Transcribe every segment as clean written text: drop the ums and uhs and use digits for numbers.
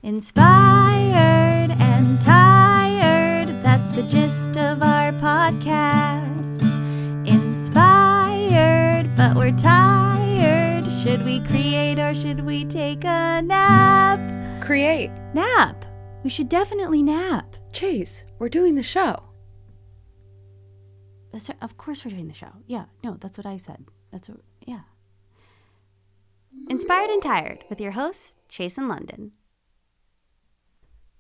Inspired and tired, that's the gist of our podcast. Inspired, but we're tired. Should we create or should we take a nap? Create. Nap. We should definitely nap. Chase, we're doing the show. That's right. Of course we're doing the show. Yeah, no, that's what I said. Yeah. Inspired and Tired with your hosts, Chase and London.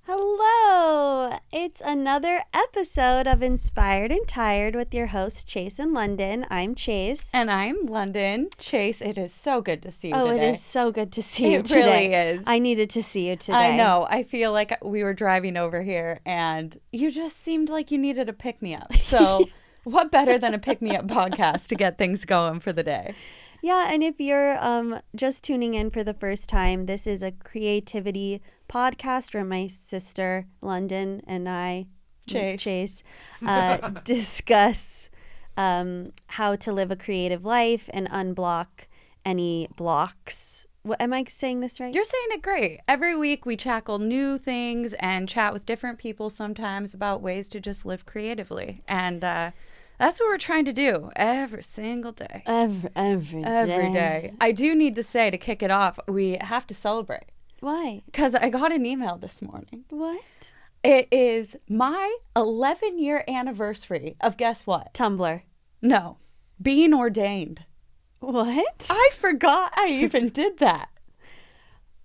Hello! It's another episode of Inspired and Tired with your hosts, Chase and London. I'm Chase. And I'm London. Chase, it is so good to see you today. Oh, it is so good to see you today. It really is. I needed to see you today. I know. I feel like we were driving over here and you just seemed like you needed a pick-me-up. So what better than a pick-me-up podcast to get things going for the day? Yeah, and if you're just tuning in for the first time, this is a creativity podcast where my sister, London, and I, Chase discuss how to live a creative life and unblock any blocks. What, am I saying this right? You're saying it great. Every week we tackle new things and chat with different people sometimes about ways to just live creatively. And that's what we're trying to do every single day. Every day. I do need to say, to kick it off, we have to celebrate. Why? Because I got an email this morning. What? It is my 11-year anniversary of, guess what? Tumblr. No. Being ordained. What? I forgot I even did that.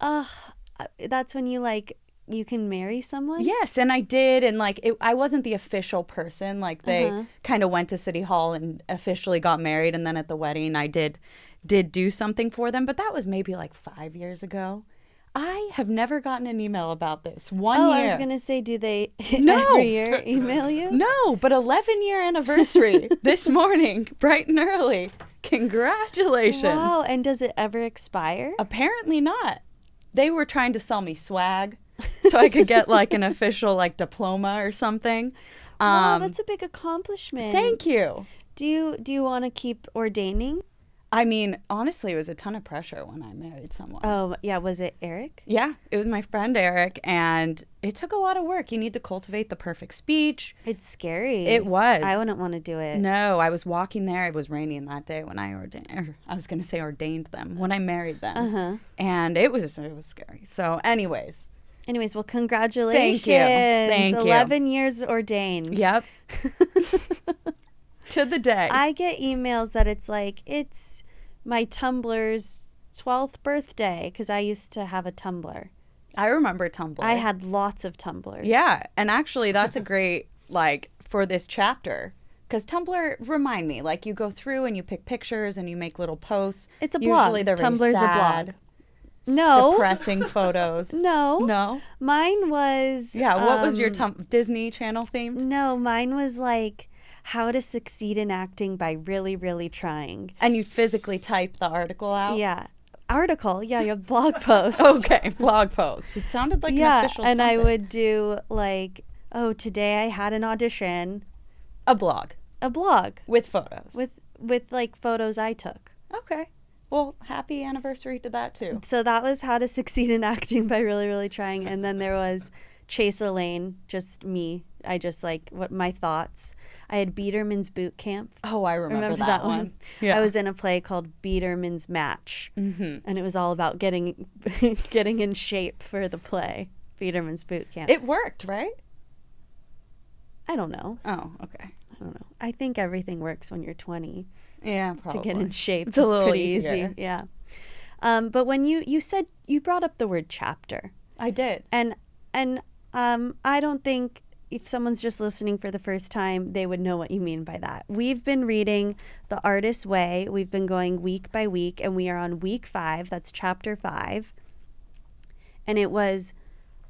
That's when you can marry someone? Yes, and I did, and I wasn't the official person. They kind of went to City Hall and officially got married, and then at the wedding I did do something for them, but that was maybe 5 years ago. I have never gotten an email about this. 1 year. I was going to say, do they No. every year email you? No, but 11-year anniversary this morning, bright and early. Congratulations. Wow, and does it ever expire? Apparently not. They were trying to sell me swag so I could get an official diploma or something. Wow, that's a big accomplishment. Thank you. Do you want to keep ordaining? I mean, honestly, it was a ton of pressure when I married someone. Oh, yeah. Was it Eric? Yeah, it was my friend Eric, and it took a lot of work. You need to cultivate the perfect speech. It's scary. It was. I wouldn't want to do it. No, I was walking there. It was raining that day when I ordained them, when I married them. And it was scary. So anyways, well, congratulations. Thank you. 11 years ordained. Yep. To the day. I get emails that it's my Tumblr's 12th birthday because I used to have a Tumblr. I remember Tumblr. I had lots of Tumblrs. Yeah, and actually that's a great, for this chapter. Because Tumblr, remind me, you go through and you pick pictures and you make little posts. It's a blog. Usually they're very Tumblr's sad, a blog. No. depressing photos. No. Mine was... Yeah, what was your Disney Channel themed? No, mine was how to succeed in acting by really, really trying. And you physically type the article out? Yeah. Article. Yeah, your blog post. Okay, blog post. It sounded like an official and something. I would do today I had an audition. A blog. With photos. With photos I took. Okay. Well, happy anniversary to that too. So that was how to succeed in acting by really, really trying. And then there was Chase Elaine, just me. I just what my thoughts. I had Biederman's Boot Camp. Oh, I remember that one. Yeah. I was in a play called Biederman's Match. And it was all about getting in shape for the play, Biederman's Boot Camp. It worked, right? I don't know. Oh, okay. I don't know. I think everything works when you're 20. Yeah, probably. To get in shape. It's a little pretty easier. Easy. Yeah. But when you said, you brought up the word chapter. I did. And I don't think if someone's just listening for the first time, they would know what you mean by that. We've been reading The Artist's Way. We've been going week by week, and we are on week 5. That's chapter 5. And it was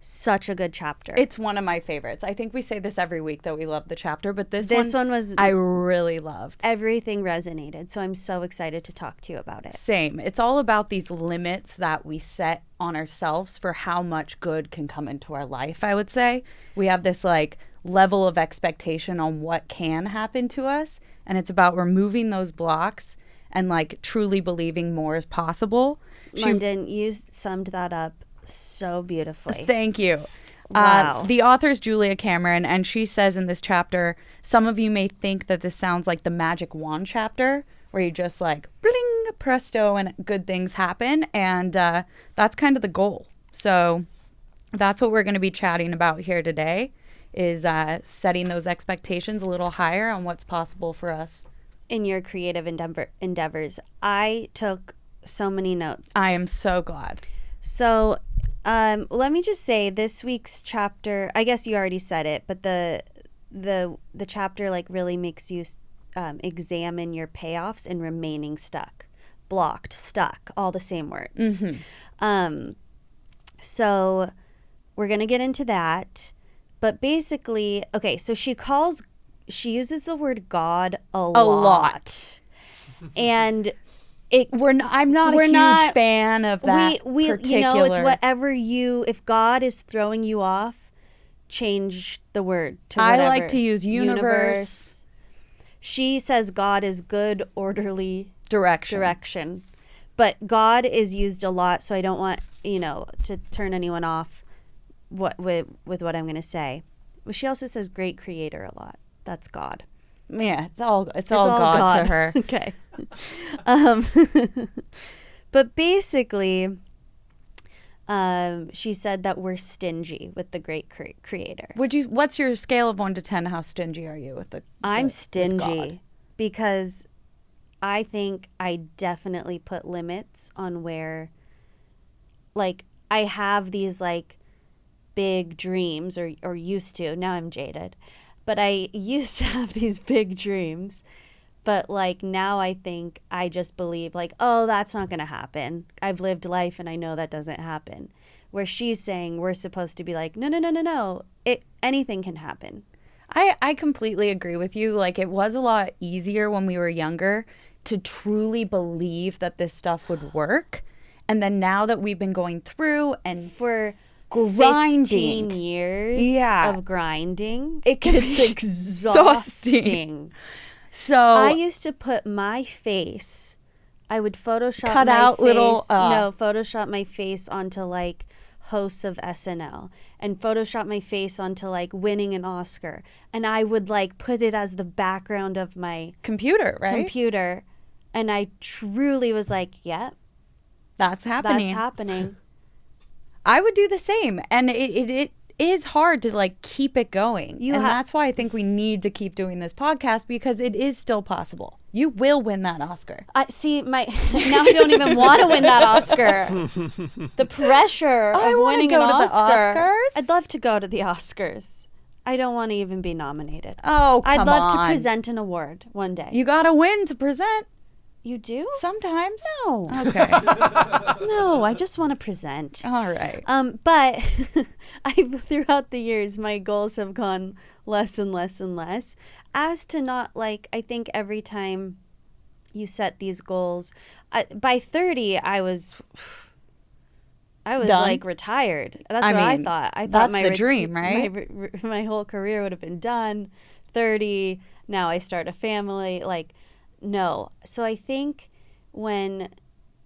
such a good chapter. It's one of my favorites. I think we say this every week that we love the chapter, but this one was I really loved. Everything resonated, so I'm so excited to talk to you about it. Same. It's all about these limits that we set on ourselves for how much good can come into our life, I would say. We have this level of expectation on what can happen to us, and it's about removing those blocks and truly believing more is possible. London, you summed that up so beautifully. Thank you. Wow. The author's Julia Cameron, and she says in this chapter, some of you may think that this sounds like the magic wand chapter, where you just like bling, presto, and good things happen. And that's kind of the goal. So that's what we're going to be chatting about here today, is setting those expectations a little higher on what's possible for us. In your creative endeavors. I took so many notes. I am so glad. So let me just say, this week's chapter, I guess you already said it, but the chapter like really makes you examine your payoffs and remaining stuck, blocked, stuck, all the same words. Mm-hmm. So we're going to get into that. But basically, okay, so she uses the word God a lot. And I'm not a huge fan of that particular. You know, it's whatever if God is throwing you off, change the word to whatever. I like to use universe. She says God is good, orderly direction. But God is used a lot, so I don't want, to turn anyone off with what I'm going to say. Well, she also says great creator a lot. That's God. Yeah, it's all God to her. Okay. But basically, she said that we're stingy with the great creator. What's your scale of 1 to 10? How stingy are you with I'm stingy because I think I definitely put limits on where, like, I have these like big dreams or used to. Now I'm jaded. But I used to have these big dreams. But, like, now I think I just believe, like, oh, that's not going to happen. I've lived life and I know that doesn't happen. Where she's saying we're supposed to be like, no. Anything can happen. I completely agree with you. Like, it was a lot easier when we were younger to truly believe that this stuff would work. And then now that we've been going through and for grinding 15 years of grinding, it's exhausting. So I used to put my face, I would Photoshop Photoshop my face onto like hosts of SNL and Photoshop my face onto like winning an Oscar. And I would like put it as the background of my computer. And I truly was like, yep. That's happening. I would do the same. And it is hard to like keep it going. That's why I think we need to keep doing this podcast, because it is still possible. You will win that Oscar. Now I don't even want to win that Oscar. The pressure of winning an Oscar. I'd love to go to the Oscars. I don't want to even be nominated. Oh, come on. I'd love to present an award one day. You got to win to present. You do? Sometimes. No. Okay. No, I just want to present. All right. But throughout the years, my goals have gone less and less and less. As to not like, I think every time you set these goals, by 30, I was done? Like retired. That's what I thought. I thought that's the dream, right? My whole career would have been done. 30. Now I start a family. Like. No. So I think when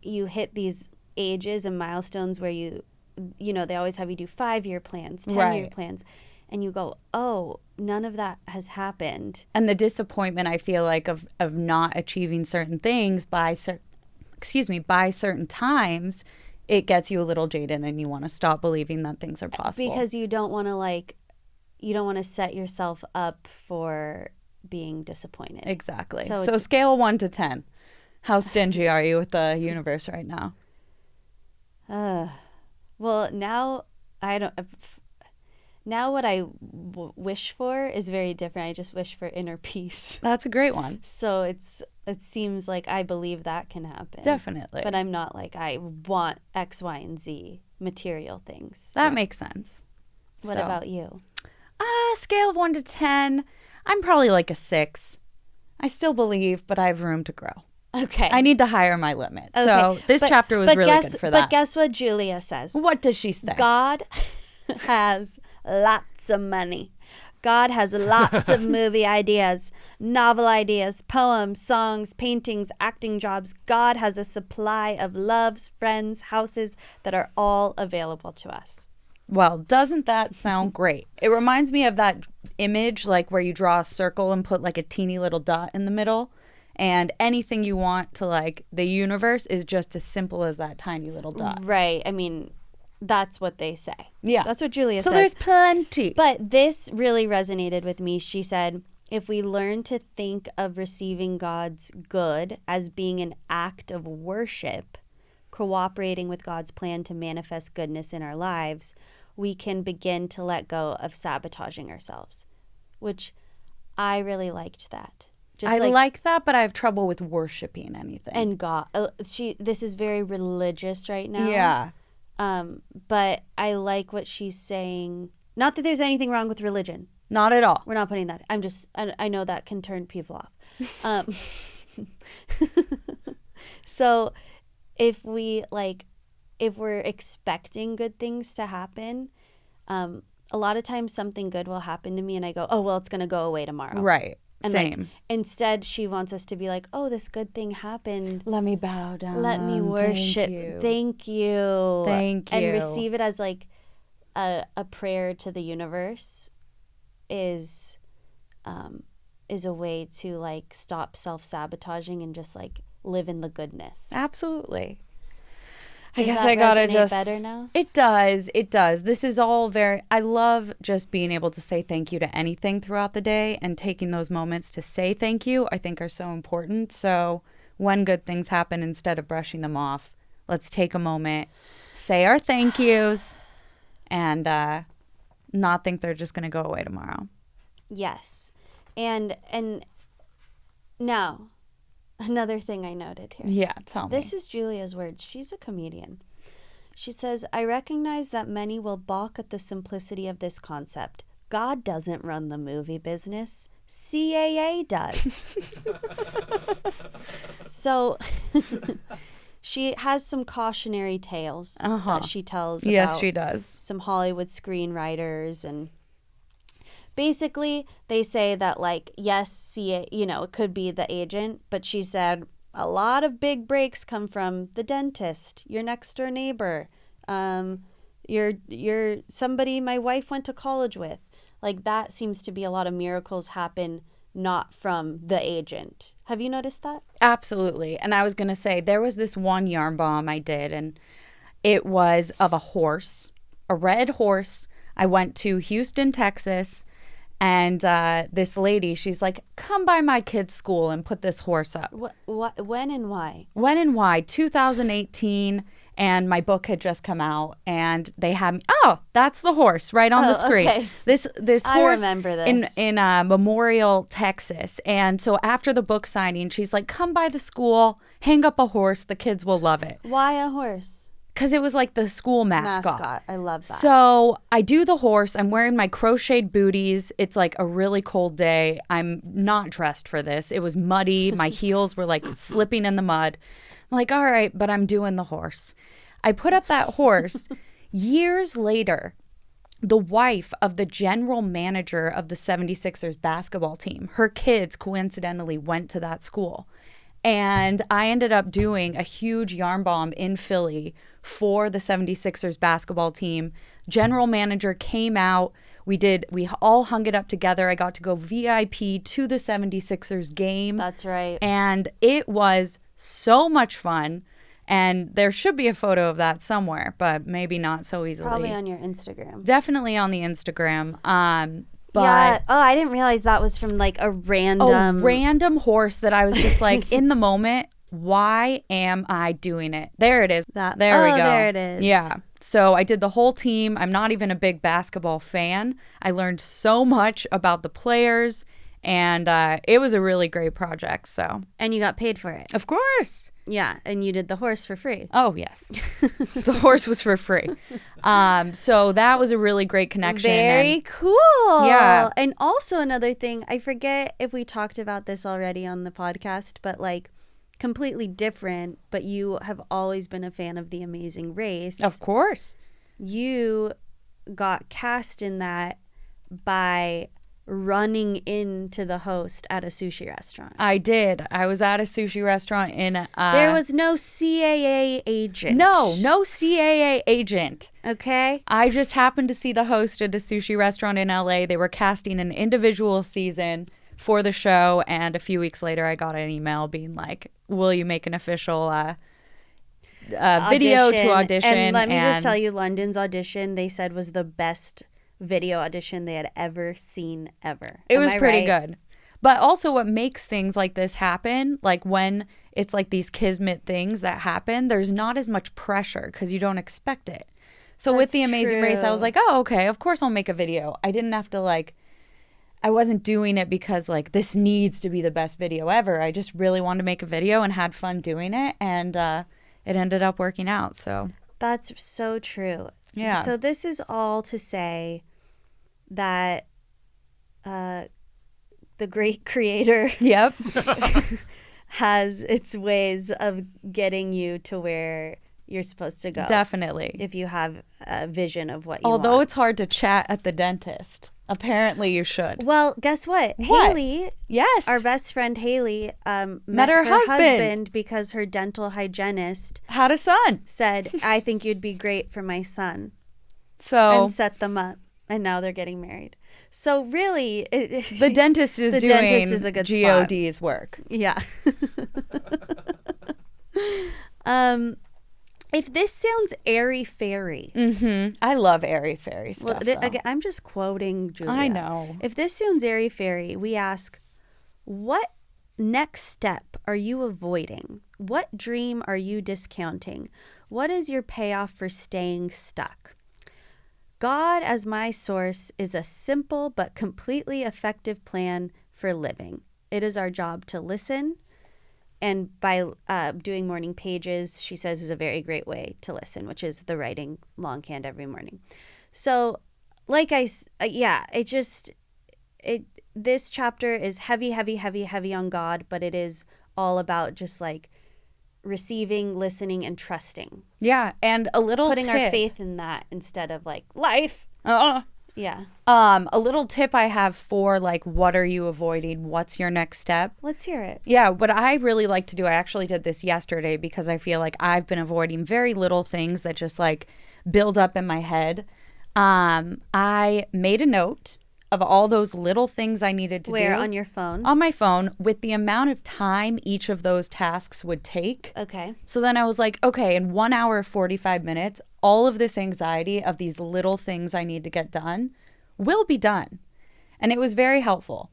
you hit these ages and milestones where they always have you do 5-year plans, 10-year plans, and you go, oh, none of that has happened. And the disappointment, I feel like, of not achieving certain things by certain times, it gets you a little jaded and you want to stop believing that things are possible. Because you don't want to set yourself up for being disappointed. Exactly. So scale 1 to 10. How stingy are you with the universe right now? Well, now I don't. Now what I wish for is very different. I just wish for inner peace. That's a great one. So it seems like I believe that can happen. Definitely. But I'm not like I want X, Y, and Z material things. That makes sense. What about you? Scale of 1 to 10. I'm probably like a 6. I still believe, but I have room to grow. Okay. I need to hire my limit. Okay. So this chapter was really good for that. But guess what Julia says? What does she say? God has lots of money. God has lots of movie ideas, novel ideas, poems, songs, paintings, acting jobs. God has a supply of loves, friends, houses that are all available to us. Well, doesn't that sound great? It reminds me of that image, like where you draw a circle and put like a teeny little dot in the middle. And anything you want to like the universe is just as simple as that tiny little dot. Right. I mean, that's what they say. Yeah. That's what Julia says. So there's plenty. But this really resonated with me. She said, if we learn to think of receiving God's good as being an act of worship, cooperating with God's plan to manifest goodness in our lives, we can begin to let go of sabotaging ourselves, which I really liked that. I like that, but I have trouble with worshiping anything. And God, this is very religious right now. Yeah. But I like what she's saying. Not that there's anything wrong with religion. Not at all. We're not putting that. I know that can turn people off. So if we're expecting good things to happen, a lot of times something good will happen to me and I go, oh, well, it's going to go away tomorrow. Right. And same. Instead, she wants us to be like, oh, this good thing happened. Let me bow down. Let me worship. Thank you. Thank you. And receive it as like a prayer to the universe is a way to like stop self-sabotaging and just like live in the goodness. Absolutely. I guess I gotta just better now. It does. This is all I love just being able to say thank you to anything throughout the day, and taking those moments to say thank you I think are so important. So when good things happen, instead of brushing them off, let's take a moment, say our thank yous, and not think they're just gonna go away tomorrow. Yes. And now, another thing I noted here. Yeah, tell me. This is Julia's words. She's a comedian. She says, I recognize that many will balk at the simplicity of this concept. God doesn't run the movie business. CAA does. So she has some cautionary tales that she tells about. Yes, she does. Some Hollywood screenwriters, and basically, they say that, like, yes, it could be the agent, but she said a lot of big breaks come from the dentist, your next door neighbor, your somebody my wife went to college with. Like, that seems to be a lot of miracles happen not from the agent. Have you noticed that? Absolutely. And I was going to say, there was this one yarn bomb I did, and it was of a horse, a red horse. I went to Houston, Texas. And this lady, she's like, come by my kid's school and put this horse up. When and why? 2018. And my book had just come out, and they had me. Oh, that's the horse right on the screen. Okay. This horse. I remember this in Memorial, Texas. And so after the book signing, she's like, come by the school, hang up a horse. The kids will love it. Why a horse? Because it was like the school mascot. I love that. So I do the horse. I'm wearing my crocheted booties. It's like a really cold day. I'm not dressed for this. It was muddy. My heels were like slipping in the mud. I'm like, all right, but I'm doing the horse. I put up that horse. Years later, the wife of the general manager of the 76ers basketball team, her kids coincidentally went to that school. And I ended up doing a huge yarn bomb in Philly for the 76ers basketball team. General manager came out. We all hung it up together. I got to go VIP to the 76ers game. That's right. And it was so much fun. And there should be a photo of that somewhere, but maybe not so easily. Probably on your Instagram. Definitely on the Instagram. But yeah. Oh, I didn't realize that was from like a random horse that I was just like, in the moment, why am I doing it? There it is. There we go. There it is. Yeah. So I did the whole team. I'm not even a big basketball fan. I learned so much about the players, and it was a really great project. So. And you got paid for it. Of course. Yeah, and you did the horse for free. Oh, yes. The horse was for free. So that was a really great connection. Very cool. Yeah. And also another thing, I forget if we talked about this already on the podcast, but like completely different, but you have always been a fan of The Amazing Race. Of course. You got cast in that by running into the host at a sushi restaurant. I did. I was at a sushi restaurant in... there was no CAA agent. No CAA agent. Okay. I just happened to see the host at a sushi restaurant in LA. They were casting an individual season for the show, and a few weeks later I got an email being like, will you make an official video to audition? And let me just tell you, London's audition, they said, was the best video audition they had ever seen ever. It was pretty good. But also what makes things like this happen, like when it's like these kismet things that happen, there's not as much pressure because you don't expect it. So with The Amazing Race, I was like, oh, okay, of course I'll make a video. I didn't have to I wasn't doing it because this needs to be the best video ever. I just really wanted to make a video and had fun doing it. And it ended up working out. So that's so true. Yeah. So this is all to say that the great creator yep. has its ways of getting you to where you're supposed to go. Definitely. If you have a vision of what you want. Although it's hard to chat at the dentist. Apparently you should. Well, guess what? Haley, yes, our best friend Haley, met her husband because her dental hygienist had a son. Said, I think you'd be great for my son. So and set them up. And now they're getting married. So really, the dentist is doing a good GOD's work. Yeah. If this sounds airy-fairy. I love airy-fairy stuff. Well, again, I'm just quoting Julia. I know. If this sounds airy-fairy, we ask, what next step are you avoiding? What dream are you discounting? What is your payoff for staying stuck? God as my source is a simple but completely effective plan for living. It is our job to listen. And by doing morning pages, she says, is a very great way to listen, which is the writing longhand every morning. So, this chapter is heavy, heavy, heavy, heavy on God, but it is all about just receiving, listening, and trusting. Yeah, and a little putting our faith in that instead of life. Yeah. A little tip I have for what are you avoiding? What's your next step? Let's hear it. Yeah, what I really like to do, I actually did this yesterday because I feel like I've been avoiding very little things that just build up in my head. I made a note of all those little things I needed to do. Where, on your phone? On my phone, with the amount of time each of those tasks would take. Okay. So then I was like, okay, in 1 hour, 45 minutes, all of this anxiety of these little things I need to get done will be done. And it was very helpful.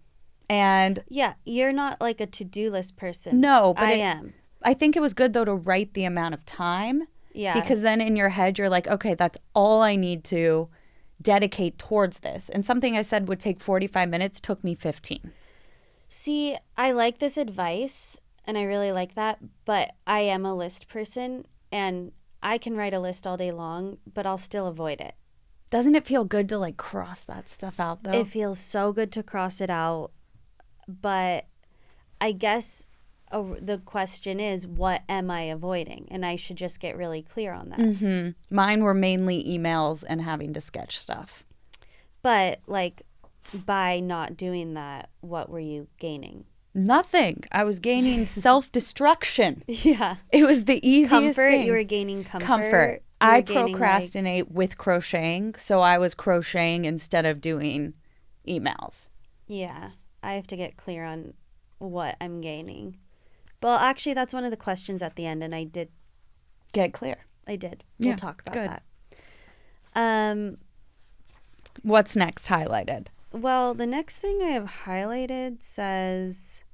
And yeah, you're not a to-do list person. No, but I am. I think it was good, though, to write the amount of time. Yeah. Because then in your head, you're like, okay, that's all I need to dedicate towards this. And something I said would take 45 minutes took me 15. See, I like this advice and I really like that, but I am a list person and I can write a list all day long, but I'll still avoid it. Doesn't it feel good to cross that stuff out though? It feels so good to cross it out, but I guess the question is, what am I avoiding? And I should just get really clear on that. Mm-hmm. Mine were mainly emails and having to sketch stuff. But by not doing that, what were you gaining? Nothing. I was gaining self-destruction. Yeah. It was the easiest comfort. things. You were gaining comfort. Comfort. I procrastinate with crocheting, so I was crocheting instead of doing emails. Yeah. I have to get clear on what I'm gaining. Well, actually, that's one of the questions at the end, and I did get clear. I did. We'll talk about that. What's next highlighted? Well, the next thing I have highlighted says,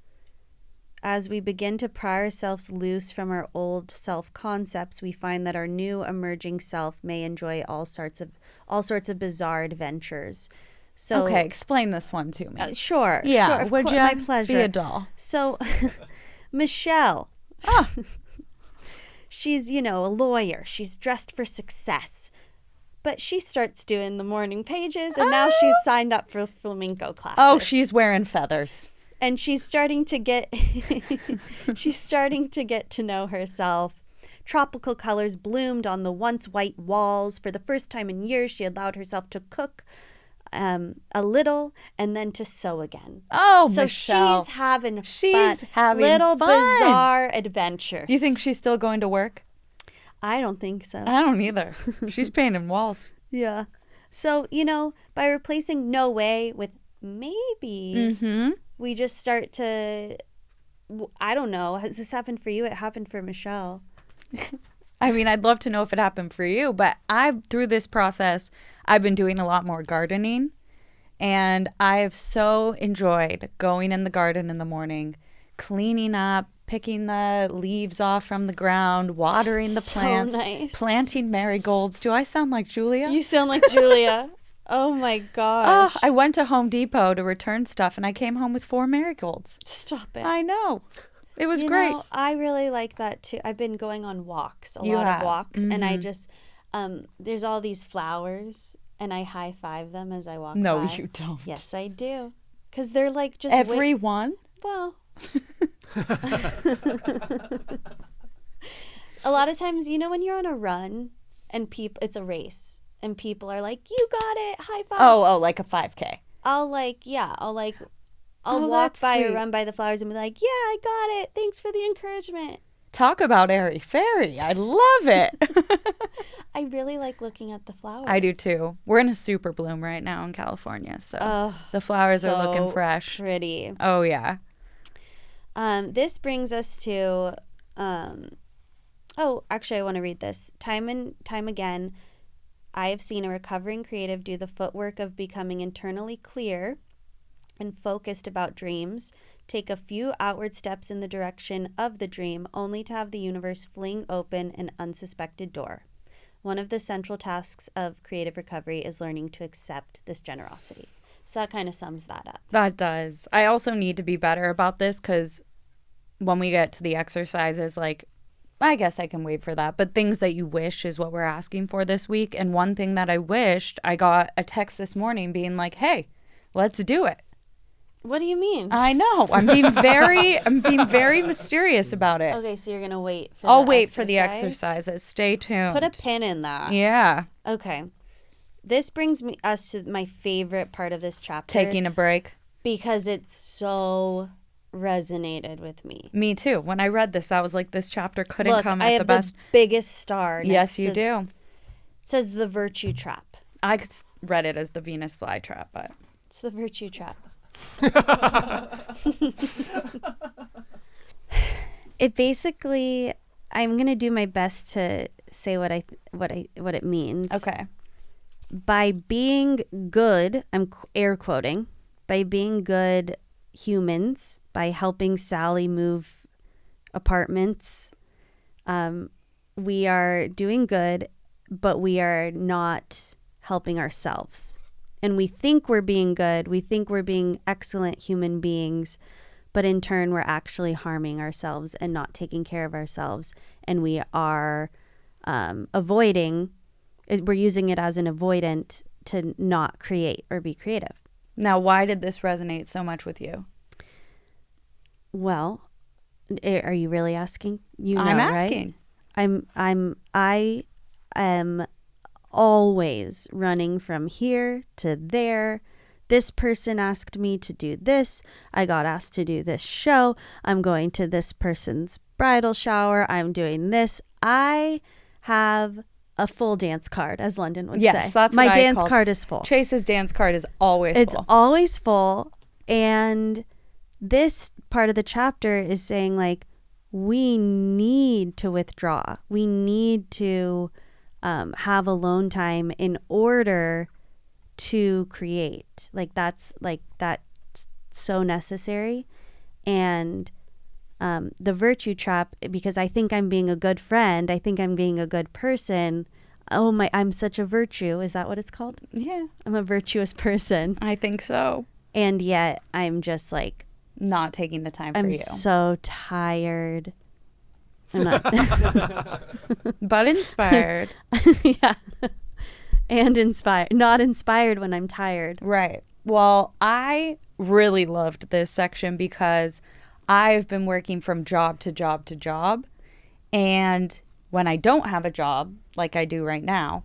as we begin to pry ourselves loose from our old self-concepts, we find that our new emerging self may enjoy all sorts of bizarre adventures. So, okay, explain this one to me. Sure. Yeah, sure, my pleasure. Be a doll. So, Michelle, she's, a lawyer. She's dressed for success. But she starts doing the morning pages, and now she's signed up for flamenco classes. Oh, she's wearing feathers. And she's starting to get to know herself. Tropical colors bloomed on the once white walls. For the first time in years, she allowed herself to cook a little, and then to sew again. Oh, so Michelle. she's having She's having little fun. bizarre adventures. You think she's still going to work? I don't think so. I don't either. She's painting walls. Yeah. So, by replacing no way with maybe, we just start to, I don't know. Has this happened for you? It happened for Michelle. I mean, I'd love to know if it happened for you, but through this process, I've been doing a lot more gardening, and I've so enjoyed going in the garden in the morning, cleaning up, picking the leaves off from the ground, watering the plants, nice. Planting marigolds. Do I sound like Julia? You sound like Julia. Oh my gosh. I went to Home Depot to return stuff, and I came home with 4 marigolds. Stop it. I know. It was great. I really like that too. I've been going on walks, a lot of walks, and I just, there's all these flowers, and I high five them as I walk by. No, you don't. Yes, I do. Because they're like just... Everyone? Well... A lot of times, when you're on a run, and it's a race, and people are like, you got it, high five. Oh, like a 5K. I'll walk by or sweet. run by the flowers and be like, yeah, I got it. Thanks for the encouragement. Talk about airy-fairy. I love it. I really like looking at the flowers. I do too. We're in a super bloom right now in California, so the flowers are looking fresh. Pretty. Oh, yeah. This brings us to, actually, I want to read this. Time and time again, I have seen a recovering creative do the footwork of becoming internally clear and focused about dreams, take a few outward steps in the direction of the dream, only to have the universe fling open an unsuspected door. One of the central tasks of creative recovery is learning to accept this generosity. So that kind of sums that up. That does. I also need to be better about this because when we get to the exercises, I guess I can wait for that. But things that you wish is what we're asking for this week. And one thing that I wished, I got a text this morning being like, hey, let's do it. What do you mean? I know. I'm being very mysterious about it. Okay, so you're going to wait for I'll wait for the exercises. Stay tuned. Put a pin in that. Yeah. Okay. This brings us to my favorite part of this chapter. Taking a break. Because it so resonated with me. Me too. When I read this, I was like, this chapter couldn't come at the best. The biggest star. Yes, you do. It says the virtue trap. I read it as the Venus flytrap, but it's the virtue trap. It basically, I'm gonna do my best to say what it means. Okay. By being good, I'm air quoting, by being good humans, by helping Sally move apartments, we are doing good, but we are not helping ourselves. And we think we're being good. We think we're being excellent human beings. But in turn, we're actually harming ourselves and not taking care of ourselves. And we are avoiding. We're using it as an avoidant to not create or be creative. Now, why did this resonate so much with you? Well, are you really asking? I'm asking. Right? I am always running from here to there. This person asked me to do this. I got asked to do this show. I'm going to this person's bridal shower. I'm doing this. I have a full dance card, as London would say. Yes, that's what my dance card is full. Chase's dance card is always full. It's always full. And this part of the chapter is saying, we need to withdraw. We need to have alone time in order to create. That's so necessary. And the virtue trap, because I think I'm being a good friend, I think I'm being a good person. I'm such a virtue. Is that what it's called? Yeah. I'm a virtuous person. I think so. And yet I'm just not taking the time for you. I'm so tired. I'm not. But inspired. Yeah. And inspired. Not inspired when I'm tired. Right. Well, I really loved this section because I've been working from job to job to job. And when I don't have a job, like I do right now,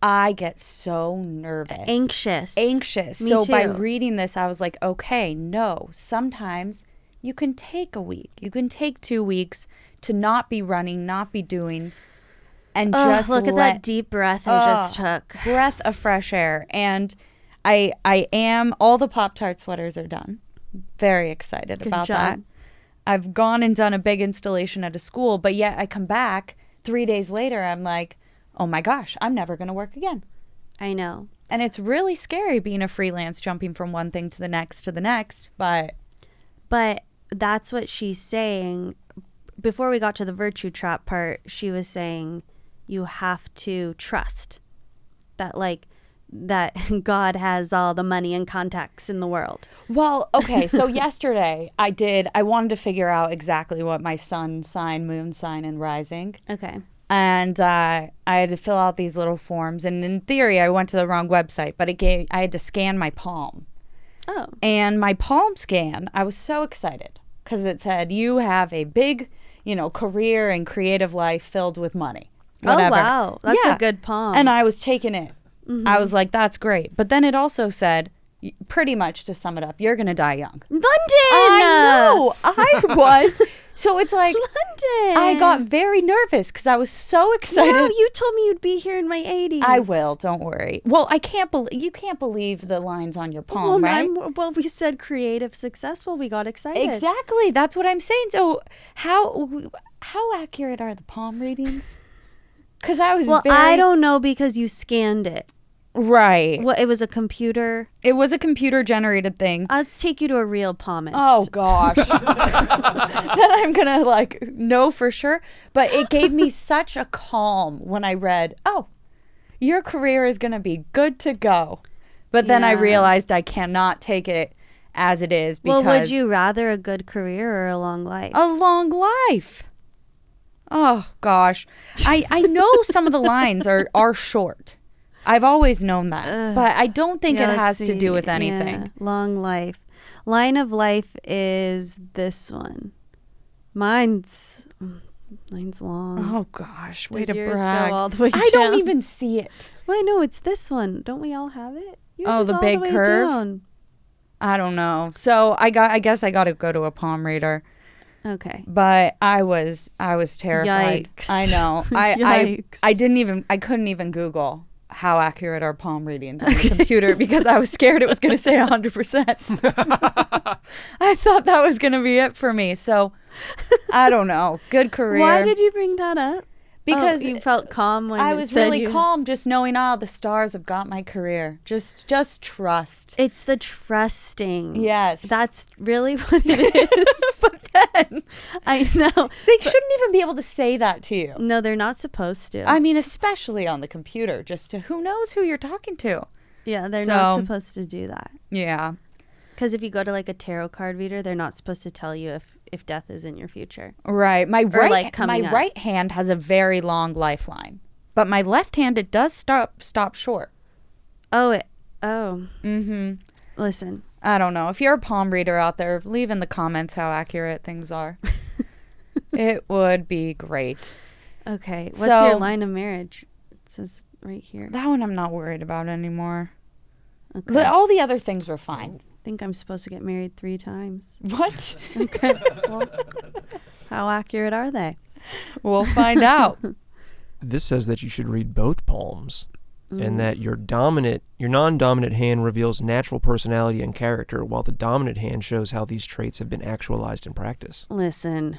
I get so nervous. Anxious. Me so too. by reading this, I was like, okay, no, sometimes you can take a week. You can take 2 weeks to not be running, not be doing, and just look at that deep breath I just took. Breath of fresh air. And I am, all the Pop-Tart sweaters are done. Very excited about that. I've gone and done a big installation at a school, but yet I come back 3 days later, I'm like, oh my gosh, I'm never going to work again. I know. And it's really scary being a freelance, jumping from one thing to the next, but that's what she's saying. Before we got to the virtue trap part, she was saying you have to trust that, like, that God has all the money and contacts in the world. Well, okay, so yesterday I wanted to figure out exactly what my sun sign, moon sign, and rising. Okay. And I had to fill out these little forms. And in theory, I went to the wrong website, but I had to scan my palm. Oh. And my palm scan, I was so excited because it said, you have a big, career and creative life filled with money. Whatever. Oh, wow. That's a good palm. And I was taking it. Mm-hmm. I was like, that's great. But then it also said, pretty much to sum it up, you're going to die young. London! I know. I was. So it's like, London! I got very nervous because I was so excited. No, you told me you'd be here in my 80s. I will. Don't worry. Well, you can't believe the lines on your palm, right? Well, we said creative, successful. We got excited. Exactly. That's what I'm saying. So how accurate are the palm readings? Because I was I don't know because you scanned it. Right. Well, it was a computer. It was a computer-generated thing. Let's take you to a real palmist. Oh, gosh. Then I'm going to, know for sure. But it gave me such a calm when I read, oh, your career is going to be good to go. But then I realized I cannot take it as it is because... Well, would you rather a good career or a long life? A long life. Oh, gosh. I know some of the lines are short. I've always known that, but I don't think it has to do with anything. Yeah. Long life. Line of life is this one. Mine's long. Oh, gosh. Way Does to yours brag. go all the way I don't down? even see it. Well, no, it's this one. Don't we all have it? Yours is the all big way curve? down. I don't know. So I guess I got to go to a palm reader. Okay. But I was terrified. Yikes. I know. Yikes. I couldn't even Google how accurate are palm readings on the computer because I was scared it was going to say 100%. I thought that was going to be it for me. So I don't know. Good career. Why did you bring that up? Because you felt calm when I it was said really calm just knowing, the stars have got my career. Just trust. It's the trusting. Yes. That's really what it is. But then I know. They shouldn't even be able to say that to you. No, they're not supposed to. I mean, especially on the computer, just to who knows who you're talking to. Yeah, they're not supposed to do that. Yeah. Because if you go to like a tarot card reader, they're not supposed to tell you if death is in your future. Right. My right up. hand has a very long lifeline, but my left hand, it does stop short. Oh. Mm-hmm. Listen. I don't know. If you're a palm reader out there, leave in the comments how accurate things are. It would be great. Okay. What's your line of marriage? It says right here. That one I'm not worried about anymore. Okay. All the other things were fine. I think I'm supposed to get married 3 times. What? Okay. Well, how accurate are they? We'll find out. This says that you should read both palms and that your non-dominant hand reveals natural personality and character, while the dominant hand shows how these traits have been actualized in practice. Listen,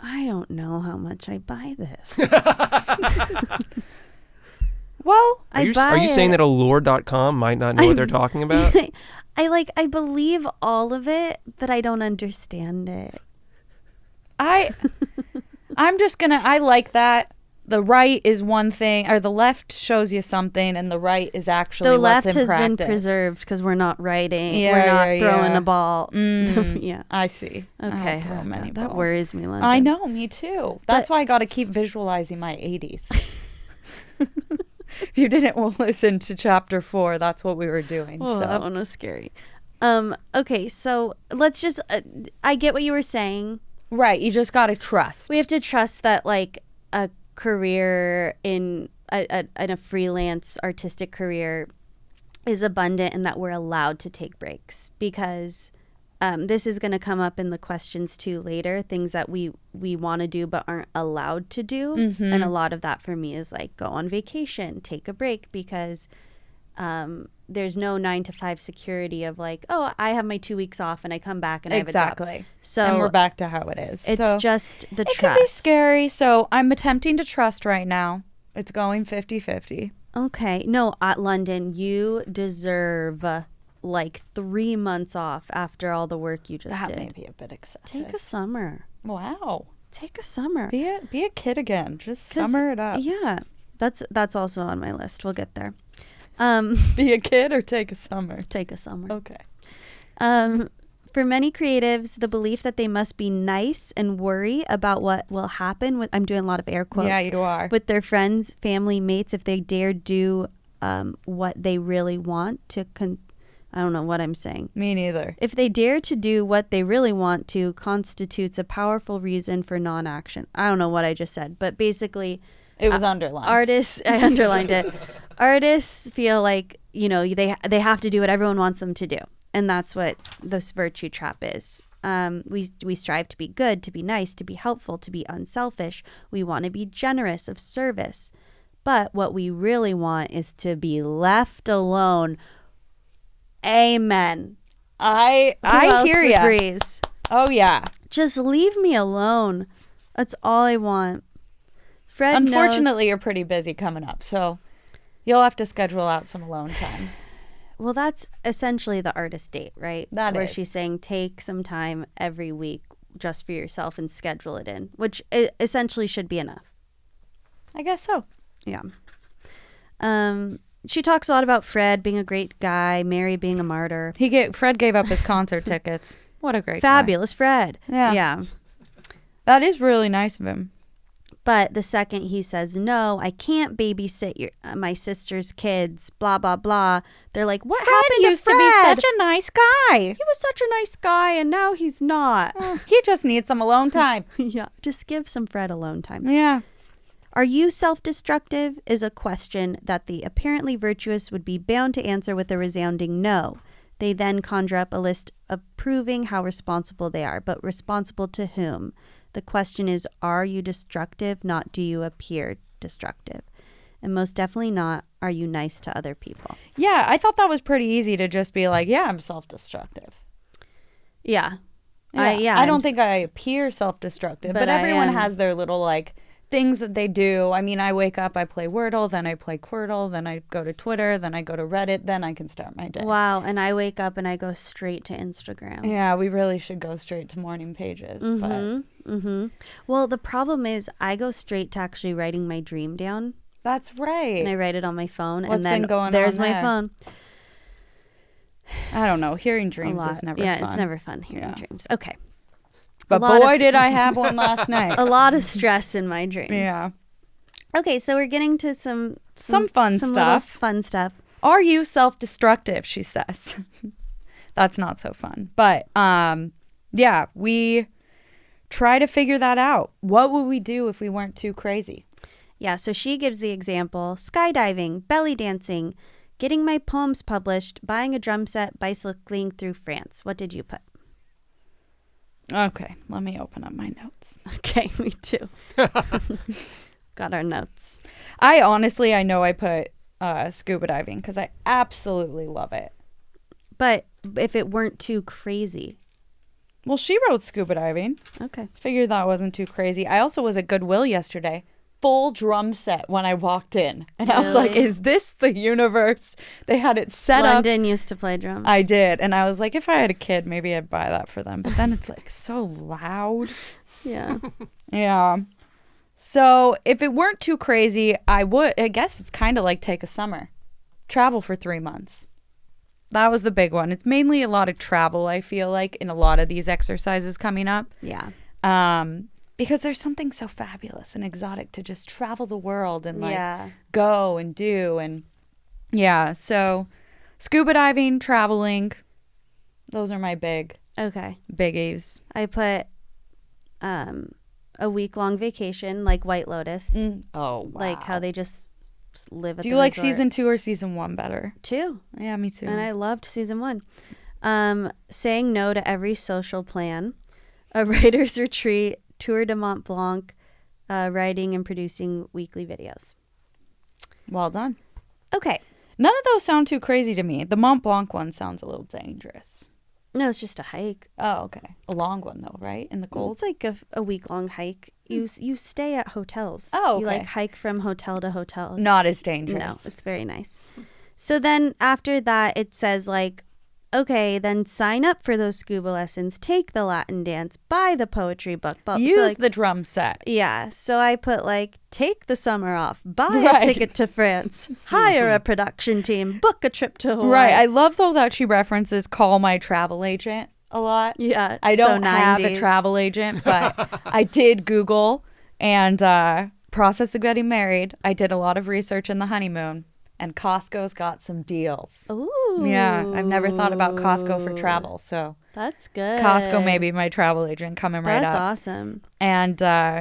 I don't know how much I buy this. Well, are you saying that allure.com might not know what they're talking about? I believe all of it, but I don't understand it. I'm just gonna, I like that. The right is one thing, or the left shows you something, and the right is actually what's in practice. The left has been preserved because we're not writing. We're not throwing a ball. Yeah. I see. Okay. That worries me, London. I know, me too. That's why I got to keep visualizing my 80s. If you didn't listen to chapter 4, that's what we were doing. Oh, so that one was scary. Okay, so let's just, I get what you were saying. Right, you just got to trust. We have to trust that, like, a career in in a freelance artistic career is abundant and that we're allowed to take breaks, because this is going to come up in the questions too later, things that we want to do but aren't allowed to do. And a lot of that for me is like, go on vacation, take a break, because there's no 9 to 5 security of like, oh, I have my 2 weeks off and I come back and I have a job. Exactly. So and we're back to how it is. It's so just the it trust. can be scary. So I'm attempting to trust right now. It's going 50-50. Okay. No, at London, you deserve like 3 months off after all the work you just did. That may be a bit excessive. Take a summer. Wow. Take a summer. Be a kid again. Just summer it up. Yeah. That's also on my list. We'll get there. Be a kid or take a summer? Take a summer. Okay. For many creatives, the belief that they must be nice and worry about what will happen with, I'm doing a lot of air quotes. Yeah, you are. With their friends, family, mates, if they dare do what they really want to, I don't know what I'm saying. Me neither. If they dare to do what they really want to, constitutes a powerful reason for non-action. I don't know what I just said, but basically... It was underlined. Artists, I underlined it. Artists feel like, they have to do what everyone wants them to do. And that's what this virtue trap is. We strive to be good, to be nice, to be helpful, to be unselfish. We want to be generous, of service. But what we really want is to be left alone. Amen. I hear you. Agrees? Oh, yeah. Just leave me alone. That's all I want. Fred Unfortunately, knows. you're pretty busy coming up, so you'll have to schedule out some alone time. Well, that's essentially the artist date, right? That Where is. she's saying take some time every week just for yourself and schedule it in, which essentially should be enough. I guess so. Yeah. She talks a lot about Fred being a great guy, Mary being a martyr. Fred gave up his concert tickets. What a great Fabulous Fred. Yeah. Yeah. That is really nice of him. But the second he says, no, I can't babysit my sister's kids, blah, blah, blah, they're like, what happened used to Fred? to be such a nice guy. He was such a nice guy, and now he's not. He just needs some alone time. Yeah, just give some Fred alone time. Yeah. Are you self-destructive is a question that the apparently virtuous would be bound to answer with a resounding no. They then conjure up a list of proving how responsible they are, but responsible to whom? The question is, are you destructive, not do you appear destructive? And most definitely not, are you nice to other people? Yeah, I thought that was pretty easy to just be like, yeah, I'm self-destructive. Yeah. I don't think I appear self-destructive, but everyone has their little like things that they do. I mean, I wake up, I play Wordle, then I play Quirtle, then I go to Twitter, then I go to Reddit, then I can start my day. Wow, and I wake up and I go straight to Instagram. Yeah, we really should go straight to morning pages. Well, the problem is I go straight to actually writing my dream down. That's right. And I write it on my phone. What's and then been going there's on my there? phone. I don't know. Hearing dreams is never fun. Yeah, it's never fun hearing dreams. Okay. But boy, did I have one last night. A lot of stress in my dreams. Yeah. Okay, so we're getting to some fun some stuff. little fun stuff. Are you self-destructive? She says. That's not so fun. But yeah, we try to figure that out. What would we do if we weren't too crazy? Yeah, so she gives the example: skydiving, belly dancing, getting my poems published, buying a drum set, bicycling through France. What did you put? Okay, let me open up my notes. Okay, me too. Got our notes. I know I put scuba diving because I absolutely love it. But if it weren't too crazy. Well, she wrote scuba diving. Okay. Figured that wasn't too crazy. I also was at Goodwill yesterday. Full drum set when I walked in. And I was like, is this the universe? They had it set up. London used to play drums. I did. And I was like, if I had a kid, maybe I'd buy that for them. But then it's like so loud. Yeah. Yeah. So if it weren't too crazy, I guess it's kind of like take a summer. Travel for 3 months. That was the big one. It's mainly a lot of travel, I feel like, in a lot of these exercises coming up. Yeah. Because there's something so fabulous and exotic to just travel the world and like go and do. And yeah, so scuba diving, traveling, those are my biggies. I put a week-long vacation like White Lotus. Oh, wow. Like how they just just live at Do the you like resort. season 2 or season 1 better? 2. Yeah, me too. And I loved season 1. Saying no to every social plan, a writer's retreat, Tour de Mont Blanc, writing and producing weekly videos. Well done. Okay. None of those sound too crazy to me. The Mont Blanc one sounds a little dangerous. No, it's just a hike. Oh, okay. A long one though, right? In the cold? It's like a week-long hike. You stay at hotels. Oh, okay. You like hike from hotel to hotel. Not as dangerous. No, it's very nice. So then after that, it says like, okay, then sign up for those scuba lessons, take the Latin dance, buy the poetry book. Use the drum set. Yeah. So I put like, take the summer off, buy Right. a ticket to France, hire a production team, book a trip to Hawaii. Right. I love though that she references call my travel agent a lot. Yeah. I don't so have a 90s. travel agent, but I did Google and process of getting married. I did a lot of research in the honeymoon, and Costco's got some deals. Ooh. Yeah, I've never thought about Costco for travel, so That's good. Costco may be my travel agent coming right That's up. awesome. And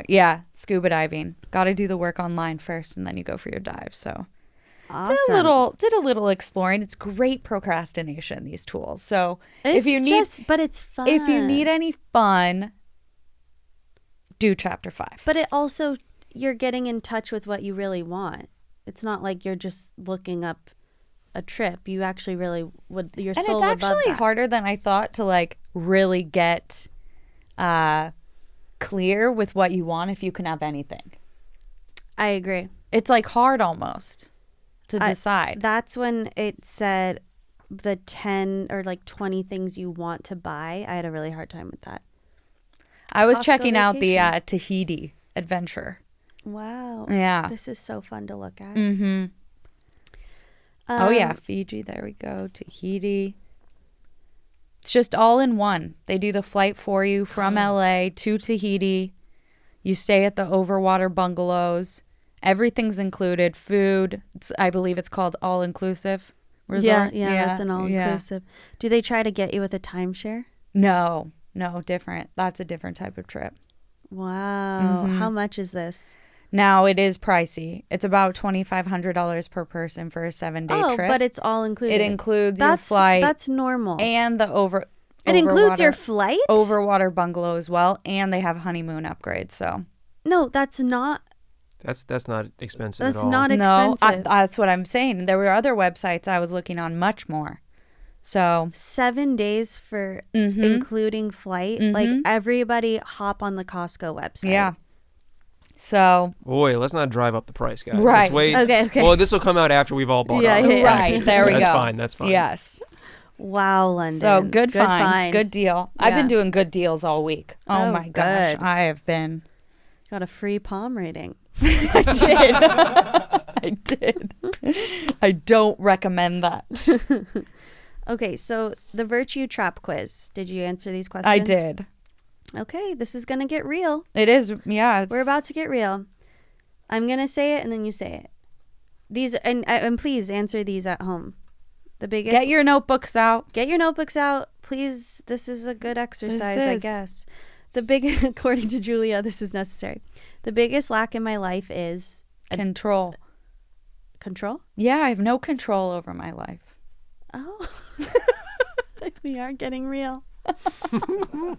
yeah, scuba diving. Got to do the work online first, and then you go for your dive. So Awesome. did a little exploring. It's great procrastination, these tools. So if you need but it's fun. if you need any fun, do chapter 5. But it also, you're getting in touch with what you really want. It's not like you're just looking up a trip. You actually really would, your And soul it's would love actually that. harder than I thought to like really get clear with what you want if you can have anything. I agree. It's like hard almost to decide. That's when it said the 10 or like 20 things you want to buy. I had a really hard time with that. I was Costco checking out the vacation. Tahiti adventure. Wow. Yeah. This is so fun to look at. Mm-hmm. Oh yeah, Fiji. There we go. Tahiti. It's just all in one. They do the flight for you from LA to Tahiti. You stay at the overwater bungalows. Everything's included. Food. I believe it's called all inclusive resort. Yeah, that's an all-inclusive. Do they try to get you with a timeshare? No, different. That's a different type of trip. Wow. Mm-hmm. How much is this? Now it is pricey. It's about $2,500 per person for a 7-day trip. But it's all included. It includes your flight. That's normal. And the it includes your flight? overwater bungalow as well, and they have honeymoon upgrades. So No, that's not. That's not expensive at That's all. not no, expensive. that's what I'm saying. There were other websites I was looking on much more. So 7 days for including flight. Like everybody hop on the Costco website. yeah. So Boy, let's not drive up the price, guys. Right. Let's wait. Okay. Well, this will come out after we've all bought Yeah, our yeah, yeah. right packages, there so we that's go. fine. That's fine. Yes. Wow, London. So good find. Good deal. I've Yeah. been doing good deals all week. Oh, Oh, my gosh, good. I have been. Got a free palm rating. I did. I don't recommend that. Okay, so the virtue trap quiz. Did you answer these questions? I did. Okay, this is going to get real. It is. Yeah. We're about to get real. I'm going to say it and then you say it. These and please answer these at home. The biggest Get your notebooks out. Get your notebooks out, please. This is a good exercise, I is. guess. The big according to Julia, this is necessary. The biggest lack in my life is Control. control. Yeah, I have no control over my life. Oh. We are getting real. Well,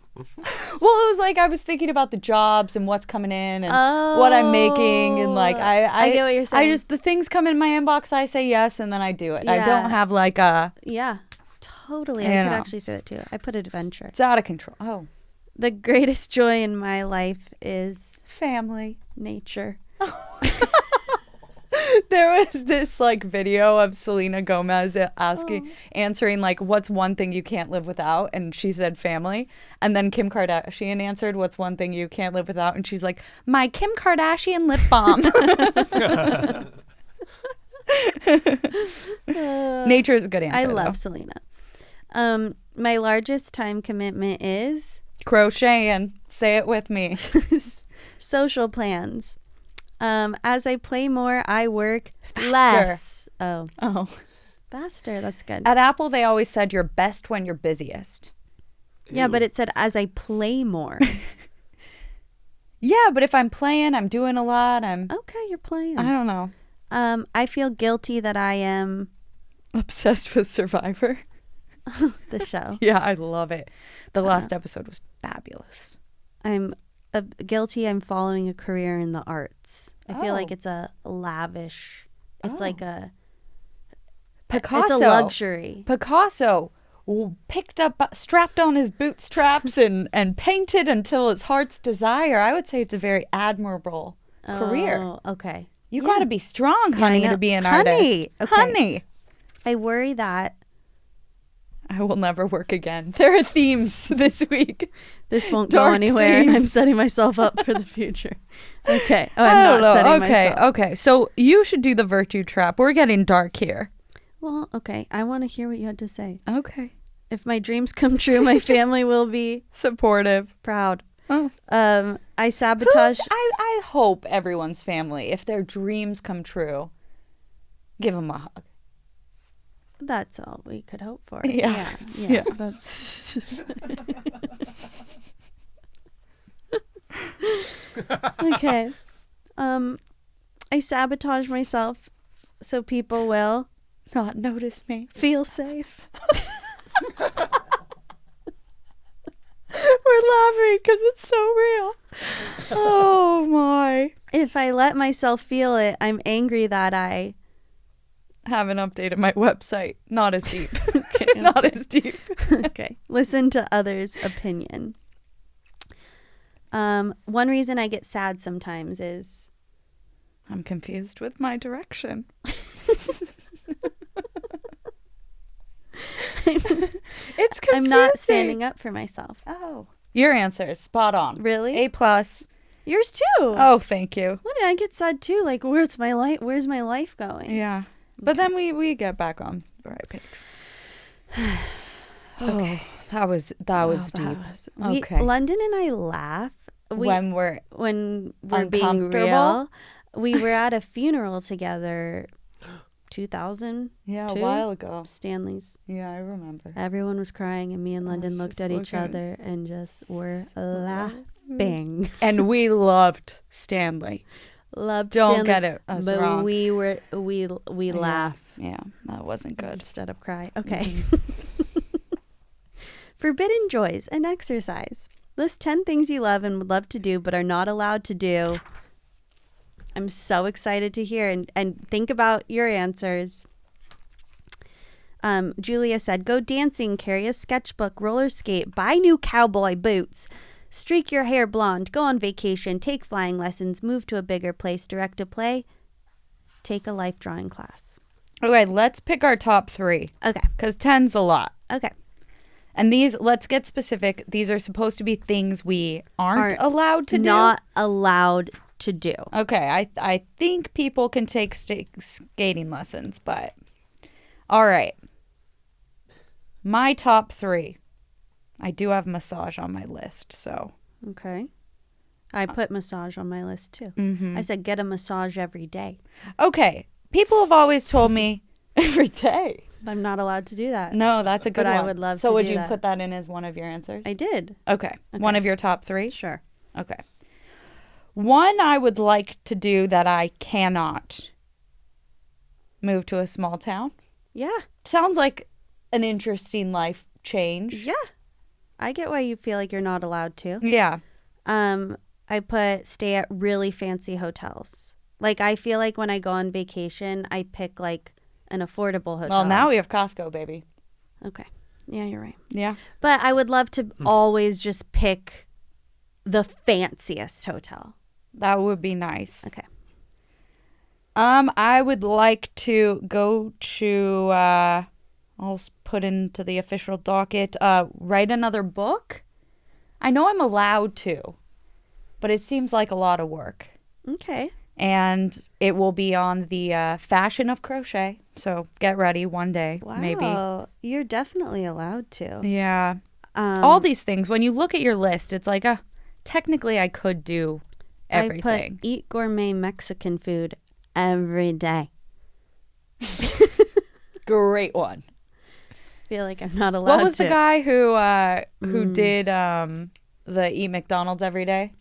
it was like I was thinking about the jobs and what's coming in and what I'm making, and like I get what you're saying. I just, the things come in my inbox, I say yes, and then I do it. I Yeah. don't have like a. Yeah, totally. You I could know. actually say that too. I put adventure. It's out of control. Oh, The greatest joy in my life is family. nature. There was this like video of Selena Gomez answering like, what's one thing you can't live without? And she said family. And then Kim Kardashian answered, what's one thing you can't live without? And she's like, my Kim Kardashian lip balm. Nature is a good answer. I love though. Selena. My largest time commitment is Crocheting. Say it with me. social plans. As I play more, I work Faster. less. Oh, faster. That's good. At Apple, they always said you're best when you're busiest. Yeah, but it said as I play more. Yeah, but if I'm playing, I'm doing a lot. Okay, you're playing. I don't know. I feel guilty that I am Obsessed with Survivor. the show. Yeah, I love it. The last episode was fabulous. I'm guilty. I'm following a career in the arts. I feel like Oh. it's a lavish. It's Oh. like a. Picasso. It's a luxury. Picasso picked up, strapped on his bootstraps and painted until his heart's desire. I would say it's a very admirable career. Oh, okay. You got to be strong, honey, know. to be an Honey. artist. Okay. Honey. I worry that I will never work again. There are themes this week. this won't go Dark anywhere, and I'm themes. setting myself up for the future. Okay. Oh, I I'm don't not know. setting Okay, myself. okay. So you should do the virtue trap. We're getting dark here. Well, okay. I want to hear what you had to say. Okay. If my dreams come true, my family will be Supportive. proud. Oh. I sabotage. I hope everyone's family, if their dreams come true, give them a hug. That's all we could hope for. Yeah. Yeah. Yeah. That's. Okay. I sabotage myself so people will Not notice me. feel safe. We're laughing because it's so real. Oh my. If I let myself feel it, I'm angry that I. Haven't updated my website. Not as deep. Not as deep. Okay. Listen to others' opinion. One reason I get sad sometimes is I'm confused with my direction. It's confusing. I'm not standing up for myself. Oh. Your answer is spot on. Really? A+. Yours too. Oh, thank you. What did I get sad too? Like, where's my life? Where's my life going? Yeah. But then we get back on the right page. Okay. That was deep. Okay. London and I laugh when we're when we're being uncomfortable? real. We were at a funeral together, 2000. a Two? while ago. Stanley's. Yeah, I remember. Everyone was crying, and me and London looked just at each looking. other and just were laughing. And we loved Stanley. Loved Don't Stanley, get it us but wrong. we laugh Yeah, that wasn't good. instead of cry. Okay. Forbidden joys and exercise. List 10 things you love and would love to do but are not allowed to do. I'm so excited to hear and think about your answers. Julia said, go dancing, carry a sketchbook, roller skate, buy new cowboy boots, streak your hair blonde, go on vacation, take flying lessons, move to a bigger place, direct a play, take a life drawing class. Okay, let's pick our top 3. Okay. Because 10's a lot. Okay. And these, let's get specific. These are supposed to be things we aren't allowed to do. Not allowed to do. Okay, I think people can take skating lessons, but all right. My top 3. I do have massage on my list, so. Okay. I put massage on my list too. Mm-hmm. I said get a massage every day. Okay, people have always told me every day. I'm not allowed to do that. No, that's a good But one. I would love so to would do you that. put that in as one of your answers? I did. Okay. One of your top 3? Sure. Okay. One I would like to do that I cannot. Move to a small town. Yeah. Sounds like an interesting life change. Yeah. I get why you feel like you're not allowed to. Yeah. I put stay at really fancy hotels. Like I feel like when I go on vacation, I pick like an affordable hotel. Well, now we have Costco, baby. Okay. Yeah, you're right. Yeah. But I would love to always just pick the fanciest hotel. That would be nice. Okay. I would like to go to I'll put into the official docket write another book. I know I'm allowed to, but it seems like a lot of work. Okay. And it will be on the fashion of crochet. So get ready one day, Wow. maybe. You're definitely allowed to. Yeah. All these things, when you look at your list, it's like, technically I could do everything. I put eat gourmet Mexican food every day. Great one. Feel like I'm not allowed to. What was the guy who did the eat McDonald's every day?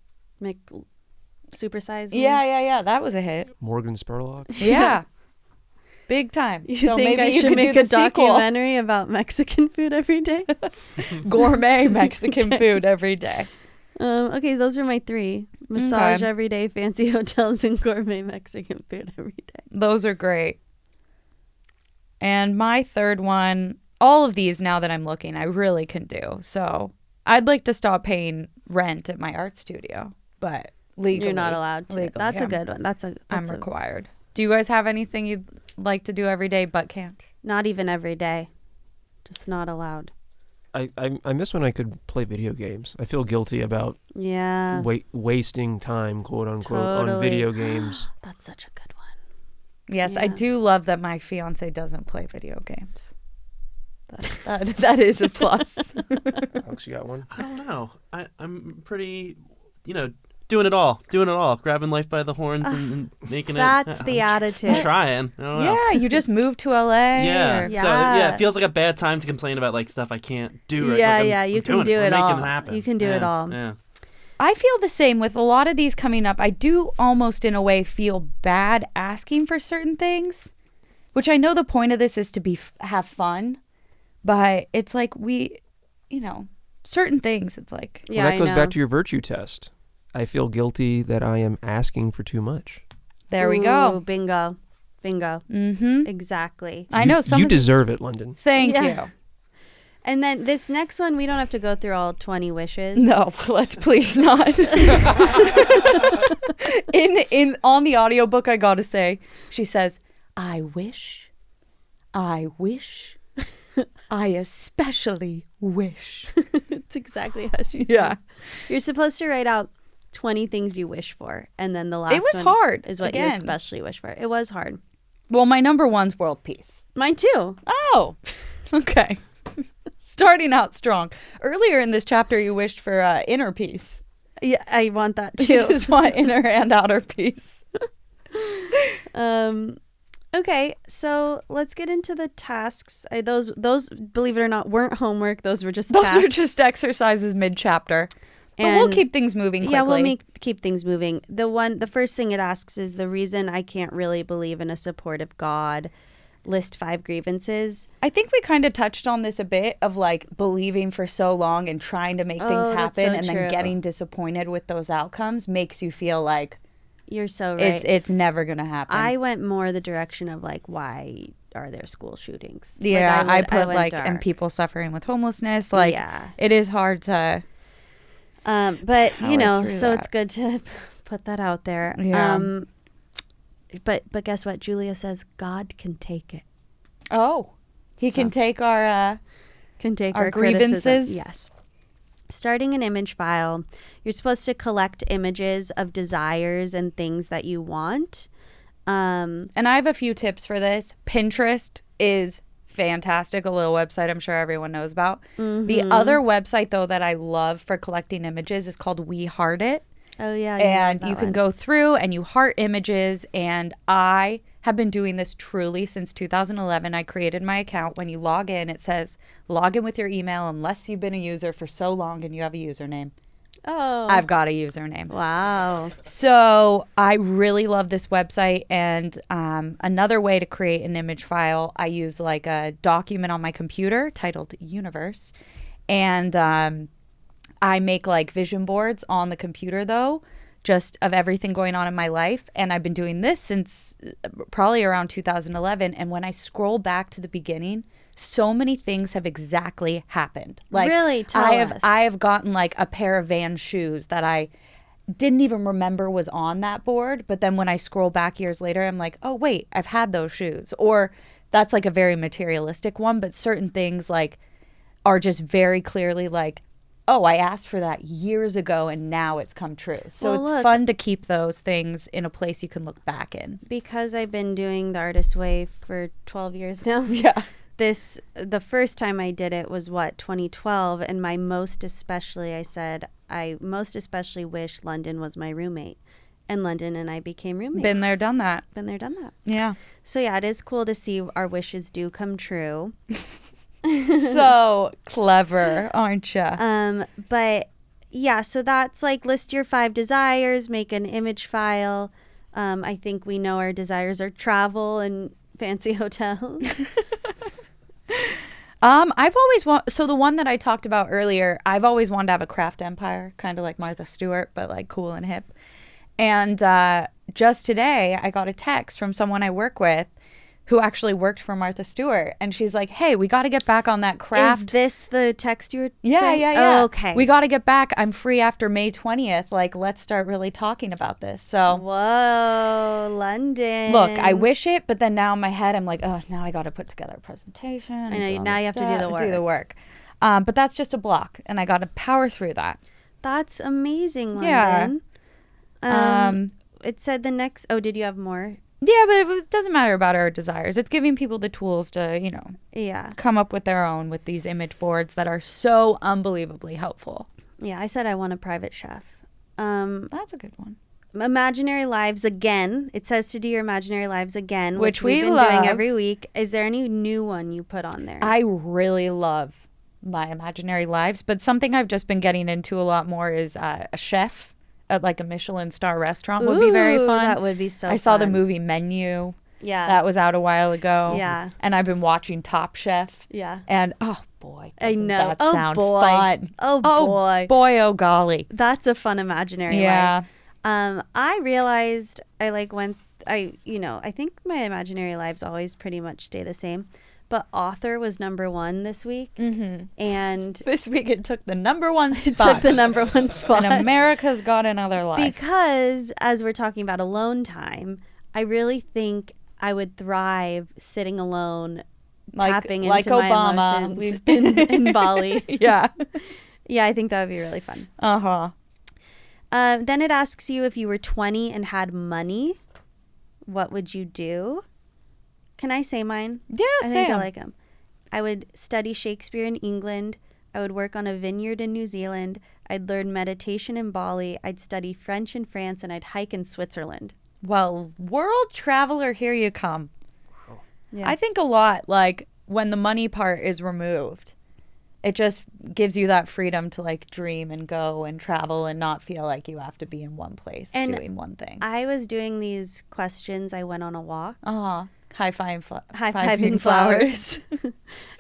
Supersize Me? Yeah. That was a hit. Morgan Spurlock. Yeah. Big time. You so think maybe I you should could make do a the sequel. documentary about Mexican food every day? Gourmet Mexican food every day. Okay, those are my 3. Massage every day, fancy hotels, and gourmet Mexican food every day. Those are great. And my third one, all of these now that I'm looking, I really can do. So I'd like to stop paying rent at my art studio, but legally. You're not allowed to. Legally, That's a good one. I'm required. Do you guys have anything you'd like to do every day but can't? Not even every day. Just not allowed. I miss when I could play video games. I feel guilty about wasting time, quote unquote, on video games. That's such a good one. Yes, Yeah. I do love that my fiance doesn't play video games. That is a plus. Alex, you got one? I don't know. I'm pretty, doing it all, grabbing life by the horns and making it. That's the attitude. I'm trying. I don't know. Yeah, you just moved to LA. Yeah. or- So it feels like a bad time to complain about like stuff I can't do. Right? You can do it all. Making it happen. You can do it all. Yeah. I feel the same with a lot of these coming up. I do almost in a way feel bad asking for certain things, which I know the point of this is to have fun, but it's like certain things. It's like Yeah, Well, that goes I back know. to your virtue test. I feel guilty that I am asking for too much. there we Ooh, go. Bingo. Mm-hmm. Exactly. I know some. You deserve it, London. Thank Yeah. you. And then this next one, we don't have to go through all 20 wishes. No, let's please not. in on the audiobook, I gotta say, she says, I wish, I especially wish. It's exactly how she said Yeah. it. You're supposed to write out 20 things you wish for, and then the last It was one hard, is what you again. especially wish for. It was hard. Well, my number one's world peace. Mine too. Oh, okay. Starting out strong. Earlier in this chapter, you wished for inner peace. Yeah, I want that You too. just want inner and outer peace. Okay, so let's get into the tasks. Those, believe it or not, weren't homework. Those were just Those tasks. are just exercises mid-chapter. But we'll And- keep things moving quickly. Yeah, we'll keep things moving. The first thing it asks is the reason I can't really believe in a supportive God. List 5 grievances. I think we kind of touched on this a bit of like believing for so long and trying to make things that's happen so and true. then getting disappointed with those outcomes makes you feel like You're so right. it's never going to happen. I went more the direction of like, why are there school shootings? Yeah, I put went like dark. and people suffering with homelessness. Like Yeah. it is hard to But power you know, through so that. it's good to put that out there. Yeah. But guess what? Julia says God can take it. He can take our Can take Our our criticism. grievances? Yes. Starting an image file, you're supposed to collect images of desires and things that you want. and I have a few tips for this. Pinterest is fantastic, a little website I'm sure everyone knows about. The other website though that I love for collecting images is called We Heart It. Oh yeah, And you can go through and you heart images, and I have been doing this truly since 2011. I created my account. When you log in, it says log in with your email unless you've been a user for so long and you have a username. Oh, I've got a username. wow. So I really love this website. And another way to create an image file, I use like a document on my computer titled Universe. And I make like vision boards on the computer though, just of everything going on in my life. And I've been doing this since probably around 2011. And when I scroll back to the beginning, so many things have exactly happened. Like Really? Tell us. I have gotten like a pair of Vans shoes that I didn't even remember was on that board. But then when I scroll back years later, I'm like, oh, wait, I've had those shoes. Or that's like a very materialistic one. But certain things like are just very clearly like, oh, I asked for that years ago and now it's come true. So Well, it's look. fun to keep those things in a place you can look back in. Because I've been doing the artist way for 12 years now. Yeah. The first time I did it was 2012, and I most especially wish London was my roommate, and London and I became roommates. Been there, done that. Been there, done that. Yeah. So yeah, it is cool to see our wishes do come true. So clever, aren't you? But yeah, so that's like list your 5 desires, make an image file. I think we know our desires are travel and fancy hotels. I've always so the one that I talked about earlier, I've always wanted to have a craft empire, kind of like Martha Stewart, but like cool and hip. And just today, I got a text from someone I work with who actually worked for Martha Stewart. And she's like, hey, we got to get back on that craft. Is this the text you were Yeah. saying? Oh, okay. We got to get back. I'm free after May 20th. Like, let's start really talking about this. So, whoa, London. look, I wish it, but then now in my head, I'm like, oh, now I got to put together a presentation. I know, now you have to do the work. Do the work. But that's just a block, and I got to power through that. That's amazing, Yeah. London. It said the next... Oh, did you have more? Yeah, but it doesn't matter about our desires. It's giving people the tools to, Yeah. come up with their own with these image boards that are so unbelievably helpful. Yeah, I said I want a private chef. That's a good one. Imaginary lives again. It says to do your imaginary lives again, Which we've we been love. doing every week. Is there any new one you put on there? I really love my imaginary lives, but something I've just been getting into a lot more is a chef at like a Michelin star restaurant would be very fun. That would be so I saw the fun. movie Menu. Yeah. That was out a while ago. Yeah. And I've been watching Top Chef. Yeah. And oh boy, I doesn't know. that Oh, sound boy. fun. Oh, boy. Boy, oh golly. That's a fun imaginary Yeah. life. I realized I like went I think my imaginary lives always pretty much stay the same. But author was number 1 this week. Mm-hmm. And This week it took the number one spot. it took the number 1 spot. And America's got another life. Because as we're talking about alone time, I really think I would thrive sitting alone, tapping into like my Obama. emotions in Bali. Yeah. Yeah, I think that would be really fun. Uh-huh. Then it asks you if you were 20 and had money, what would you do? Can I say mine? Yeah, I think I like them. I would study Shakespeare in England. I would work on a vineyard in New Zealand. I'd learn meditation in Bali. I'd study French in France, and I'd hike in Switzerland. Well, world traveler, here you come. Yeah. I think a lot, like, when the money part is removed, it just gives you that freedom to, like, dream and go and travel and not feel like you have to be in one place doing one thing. I was doing these questions. I went on a walk. Uh-huh. High-fiving flowers.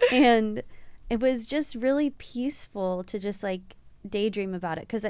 And it was just really peaceful to just, like, daydream about it. Because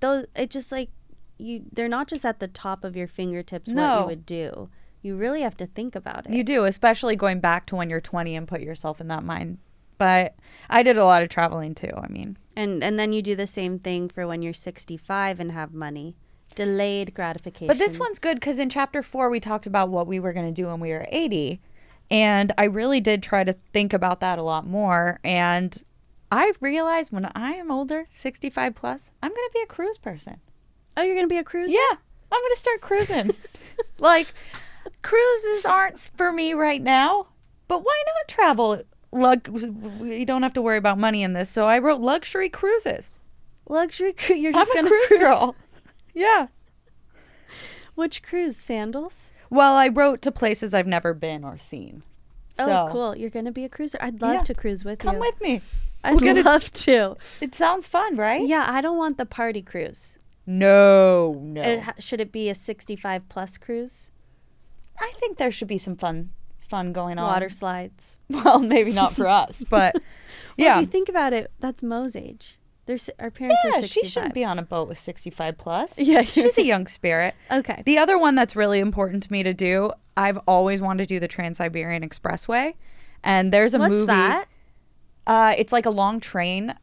they're not just at the top of your fingertips what you would do. You really have to think about it. You do, especially going back to when you're 20 and put yourself in that mind. But I did a lot of traveling too, I mean. And then you do the same thing for when you're 65 and have money. Delayed gratification. But this one's good because in chapter 4, we talked about what we were going to do when we were 80. And I really did try to think about that a lot more. And I've realized when I am older, 65 plus, I'm going to be a cruise person. Oh, you're going to be a cruiser? Yeah, I'm going to start cruising. Like, cruises aren't for me right now, but why not travel? We don't have to worry about money in this. So I wrote luxury cruises. Luxury cruise? You're just going to cruise girl. Yeah. Which cruise? Sandals? Well, I wrote to places I've never been or seen. Oh, cool. You're going to be a cruiser. I'd love to cruise with you. Come with me. I'd love to. It sounds fun, right? Yeah, I don't want the party cruise. No. Should it be a 65 plus cruise? I think there should be some fun going on. Water slides. Well, maybe not for us, but If you think about it, that's Mo's age. Our parents are 65. She shouldn't be on a boat with 65 plus. Yeah, she's a young spirit. Okay. The other one that's really important to me to do, I've always wanted to do the Trans-Siberian Expressway. And there's a movie. What's that? It's like a long train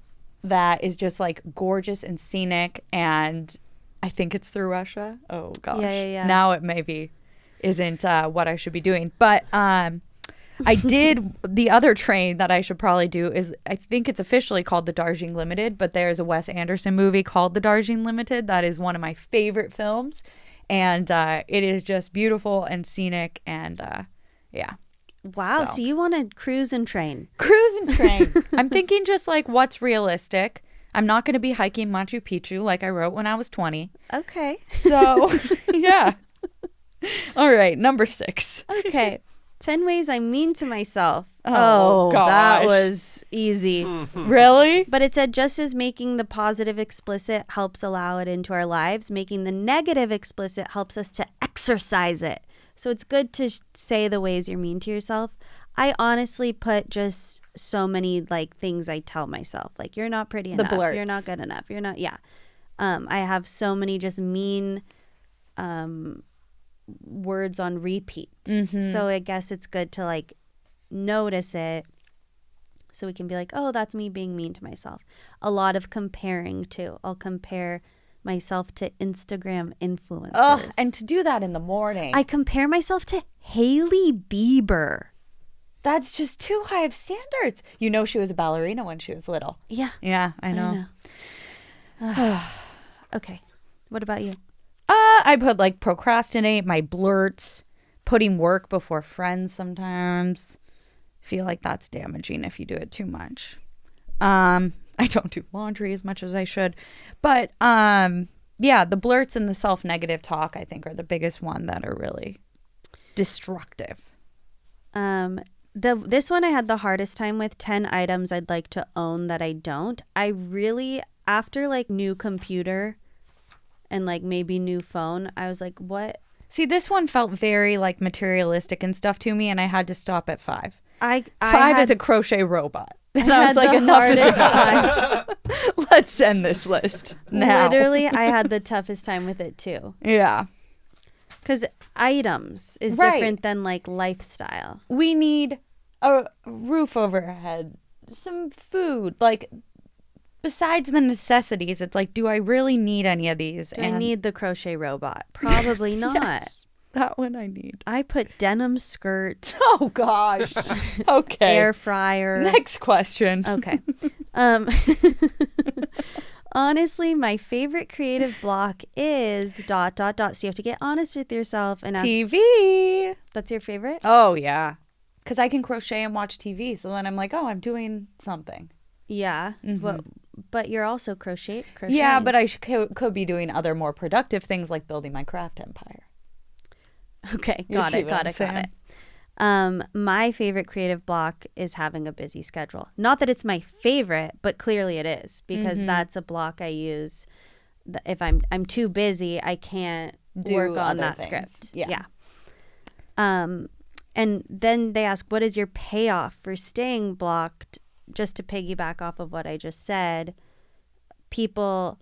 that is just like gorgeous and scenic. And I think it's through Russia. Oh, gosh. Yeah. Now it maybe isn't what I should be doing. But I did the other train that I should probably do is I think it's officially called the Darjeeling Limited, but there's a Wes Anderson movie called The Darjeeling Limited that is one of my favorite films, and it is just beautiful and scenic and yeah. Wow, so you want to cruise and train. Cruise and train. I'm thinking just like what's realistic. I'm not going to be hiking Machu Picchu like I wrote when I was 20. Okay. So, yeah. All right, number 6. Okay. 10 ways I'm mean to myself. Oh, that gosh. was easy. Really? But it said just as making the positive explicit helps allow it into our lives, making the negative explicit helps us to exercise it. So it's good to say the ways you're mean to yourself. I honestly put just so many like things I tell myself. Like, you're not pretty enough. blurts. You're not good enough. You're not, yeah. I have so many just mean words on repeat. So I guess it's good to like notice it so we can be like, oh, that's me being mean to myself. A lot of comparing too. I'll compare myself to Instagram influencers. Oh, and to do that in the morning. I compare myself to Hailey Bieber. That's just too high of standards. You know, she was a ballerina when she was little. Yeah. Yeah, I know. Okay. What about you? I put like procrastinate, my blurts, putting work before friends sometimes. Feel like that's damaging if you do it too much. I don't do laundry as much as I should. But yeah, the blurts and the self-negative talk, I think, are the biggest one that are really destructive. This one I had the hardest time with. 10 items I'd like to own that I don't. I really, after like new computer and like maybe new phone, I was like, what? See, this one felt very like materialistic and stuff to me, and I had to stop at 5. I 5 had, is a crochet robot. And I was had like, the enough is hardest enough. time. Let's end this list now. Literally, I had the toughest time with it too. Yeah. Because items is Right. different than like lifestyle. We need a roof over our head, some food. Like, besides the necessities, it's like, do I really need any of these? Do I need the crochet robot? Probably not. Yes, that one I need. I put denim skirt, Oh, gosh. Okay. air fryer. Next question. Okay. Honestly, my favorite creative block is ... So you have to get honest with yourself and ask. TV. That's your favorite? Oh, yeah. Because I can crochet and watch TV. So then I'm like, oh, I'm doing something. Yeah. But you're also crocheting. Yeah, but I could be doing other more productive things like building my craft empire. Okay. You Got see it. what I'm Got it. saying? My favorite creative block is having a busy schedule. Not that it's my favorite, but clearly it is, because that's a block I use. If I'm too busy, I can't Do work on other that things. script. Yeah. And then they ask, what is your payoff for staying blocked? Just to piggyback off of what I just said, people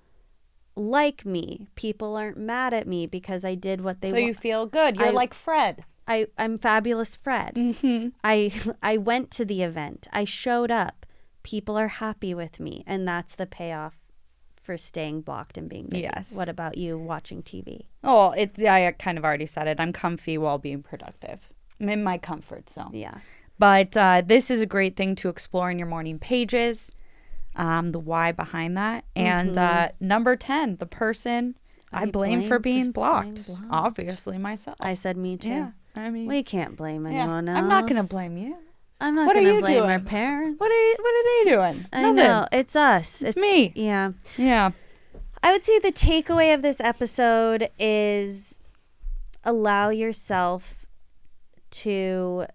like me. People aren't mad at me because I did what they So want. you feel good. You're like Fred. I'm fabulous Fred. I went to the event. I showed up. People are happy with me. And that's the payoff for staying blocked and being busy. Yes. What about you watching TV? Oh, I kind of already said it. I'm comfy while being productive. I'm in my comfort zone. Yeah. But this is a great thing to explore in your morning pages, the why behind that. And number 10, the person I blame for being blocked. staying blocked. Obviously myself. I said me too. Yeah, I mean, We can't blame yeah. anyone else. I'm not going to blame you. I'm not What are going to you blame doing? our parents. What are they doing? I Nothing. know. It's us. It's me. Yeah. Yeah. I would say the takeaway of this episode is allow yourself to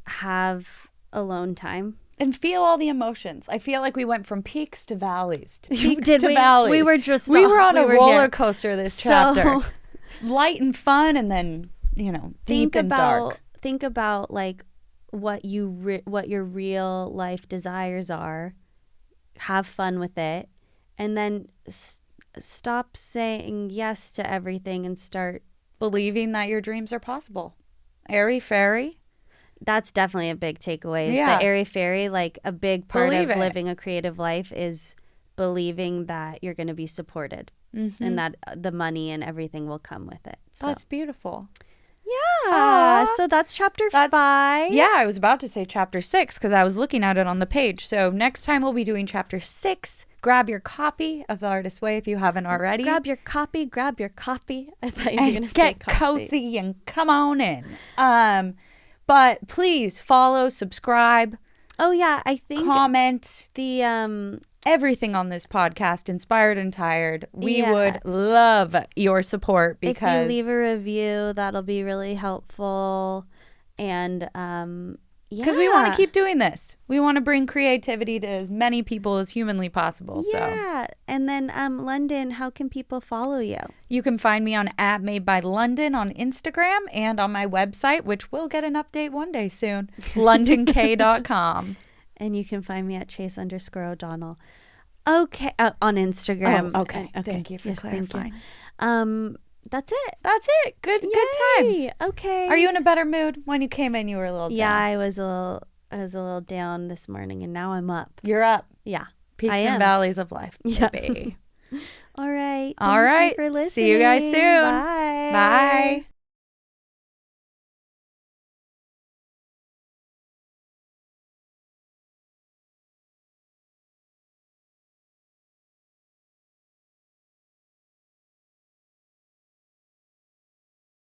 have alone time. And feel all the emotions. I feel like we went from peaks to valleys. To peaks Did to we? valleys. We were just We were on a here. roller coaster this chapter. So Light and fun, and then, deep and dark. Think about like what what your real life desires are. Have fun with it, and then stop saying yes to everything and start Believing that your dreams are possible. Airy fairy. That's definitely a big takeaway. Is Yeah. the airy fairy, like a big part Believe of it. living a creative life is believing that you're going to be supported and that the money and everything will come with it. So. That's beautiful. Yeah. So that's chapter 5. Yeah, I was about to say chapter 6 because I was looking at it on the page. So next time we'll be doing chapter 6. Grab your copy of The Artist's Way if you haven't already. Grab your copy. I thought you were going to and say get coffee. cozy and come on in. But please follow, subscribe, Oh yeah, I think comment. the everything on this podcast, Inspired and Tired. We Yeah. would love your support If because you leave a review, that'll be really helpful. And because we want to keep doing this. We want to bring creativity to as many people as humanly possible. Yeah. And then London, how can people follow you? You can find me on @MadeByLondon on Instagram and on my website, which will get an update one day soon, LondonK.com. And you can find me at Chase_O'Donnell. Okay, on Instagram. Oh, okay. Thank you for clarifying. Thank you. That's it. That's it. Good times. Yay. Okay. Are you in a better mood? When you came in, you were a little down. Yeah, I was a little down this morning, and now I'm up. You're up. Yeah. Peaks I and am. valleys of life, Yeah. baby. All right. All right. Thank you for listening. See you guys soon. Bye. Bye.